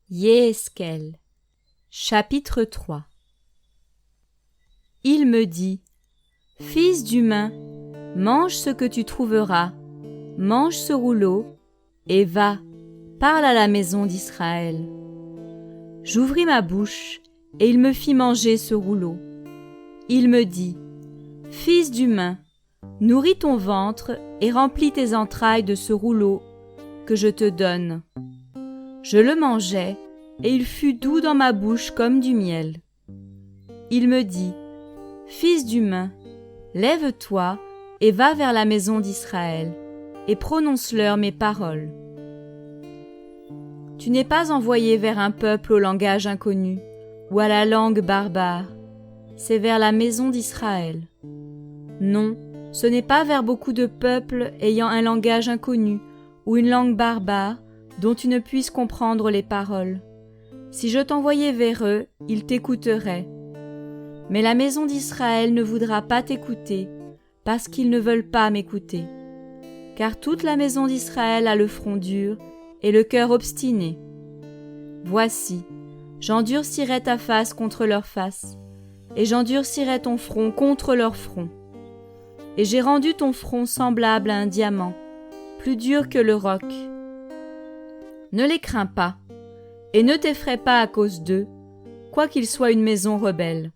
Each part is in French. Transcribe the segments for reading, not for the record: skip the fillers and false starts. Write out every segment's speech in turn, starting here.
Yéhezkel, chapitre 3. Il me dit, Fils d'humain, mange ce que tu trouveras, mange ce rouleau, et va, parle à la maison d'Israël. J'ouvris ma bouche, et il me fit manger ce rouleau. Il me dit, Fils d'humain, nourris ton ventre et remplis tes entrailles de ce rouleau que je te donne. Je le mangeai, et il fut doux dans ma bouche comme du miel. Il me dit, Fils d'humain, lève-toi et va vers la maison d'Israël, et prononce-leur mes paroles. Tu n'es pas envoyé vers un peuple au langage inconnu, ou à la langue barbare, c'est vers la maison d'Israël. Non, ce n'est pas vers beaucoup de peuples ayant un langage inconnu, ou une langue barbare, dont tu ne puisses comprendre les paroles. Si je t'envoyais vers eux, ils t'écouteraient. Mais la maison d'Israël ne voudra pas t'écouter, parce qu'ils ne veulent pas m'écouter. Car toute la maison d'Israël a le front dur et le cœur obstiné. Voici, j'endurcirai ta face contre leur face, et j'endurcirai ton front contre leur front. Et j'ai rendu ton front semblable à un diamant, plus dur que le roc. Ne les crains pas, et ne t'effraie pas à cause d'eux, quoiqu'ils soient une maison rebelle.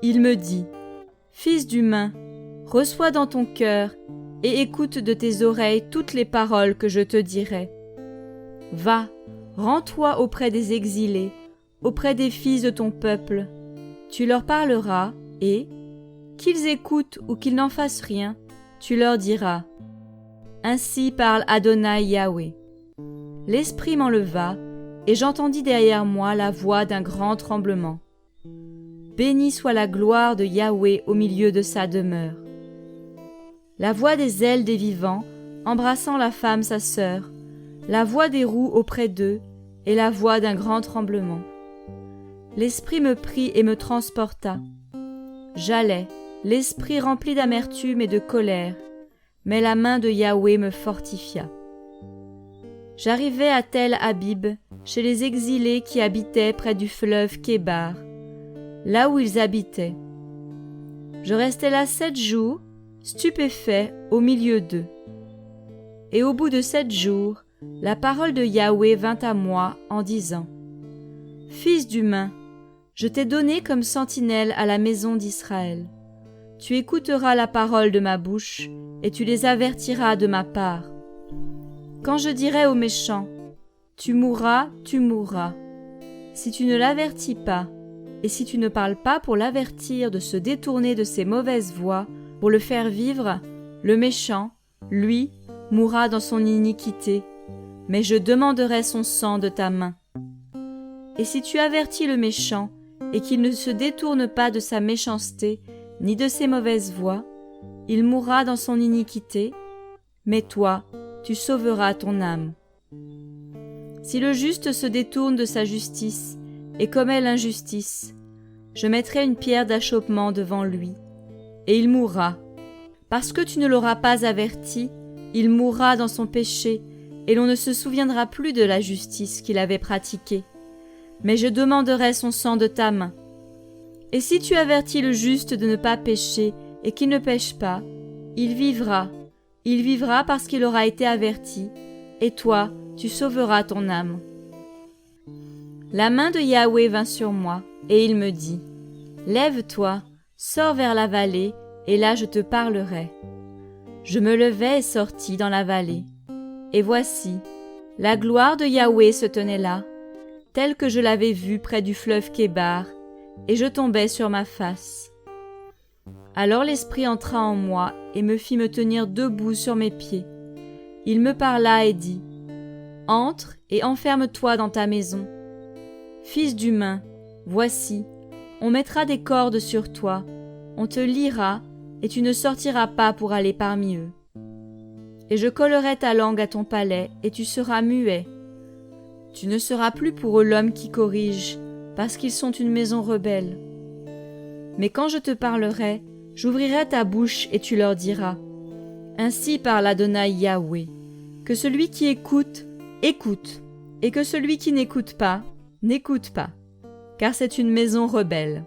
Il me dit, Fils d'humain, reçois dans ton cœur et écoute de tes oreilles toutes les paroles que je te dirai. Va, rends-toi auprès des exilés, auprès des fils de ton peuple. Tu leur parleras et, qu'ils écoutent ou qu'ils n'en fassent rien, tu leur diras. Ainsi parle Adonai Yahweh. L'esprit m'enleva, et j'entendis derrière moi la voix d'un grand tremblement. Béni soit la gloire de Yahweh au milieu de sa demeure. La voix des ailes des vivants, embrassant la femme sa sœur, la voix des roues auprès d'eux, et la voix d'un grand tremblement. L'esprit me prit et me transporta. J'allais, l'esprit rempli d'amertume et de colère, mais la main de Yahweh me fortifia. J'arrivai à Tel Abib, chez les exilés qui habitaient près du fleuve Kébar, là où ils habitaient. Je restai là 7 jours, stupéfait au milieu d'eux. Et au bout de 7 jours, la parole de Yahweh vint à moi en disant, Fils d'humain, je t'ai donné comme sentinelle à la maison d'Israël. Tu écouteras la parole de ma bouche, et tu les avertiras de ma part. Quand je dirai aux méchants, tu mourras, si tu ne l'avertis pas, et si tu ne parles pas pour l'avertir de se détourner de ses mauvaises voies, pour le faire vivre, le méchant, lui, mourra dans son iniquité, mais je demanderai son sang de ta main. Et si tu avertis le méchant, et qu'il ne se détourne pas de sa méchanceté, ni de ses mauvaises voies, il mourra dans son iniquité, mais toi, tu sauveras ton âme. Si le juste se détourne de sa justice et commet l'injustice, je mettrai une pierre d'achoppement devant lui, et il mourra. Parce que tu ne l'auras pas averti, il mourra dans son péché, et l'on ne se souviendra plus de la justice qu'il avait pratiquée. Mais je demanderai son sang de ta main. Et si tu avertis le juste de ne pas pécher et qu'il ne pêche pas, il vivra parce qu'il aura été averti, et toi, tu sauveras ton âme. La main de Yahweh vint sur moi, et il me dit, Lève-toi, sors vers la vallée, et là je te parlerai. Je me levai et sortis dans la vallée. Et voici, la gloire de Yahweh se tenait là, telle que je l'avais vue près du fleuve Kébar, et je tombai sur ma face. Alors l'Esprit entra en moi et me fit me tenir debout sur mes pieds. Il me parla et dit, Entre et enferme-toi dans ta maison. Fils d'humain, voici, on mettra des cordes sur toi, on te liera, et tu ne sortiras pas pour aller parmi eux. Et je collerai ta langue à ton palais, et tu seras muet. Tu ne seras plus pour eux l'homme qui corrige, parce qu'ils sont une maison rebelle. Mais quand je te parlerai, j'ouvrirai ta bouche et tu leur diras, Ainsi parle Adonai Yahweh, que celui qui écoute, écoute, et que celui qui n'écoute pas, car c'est une maison rebelle.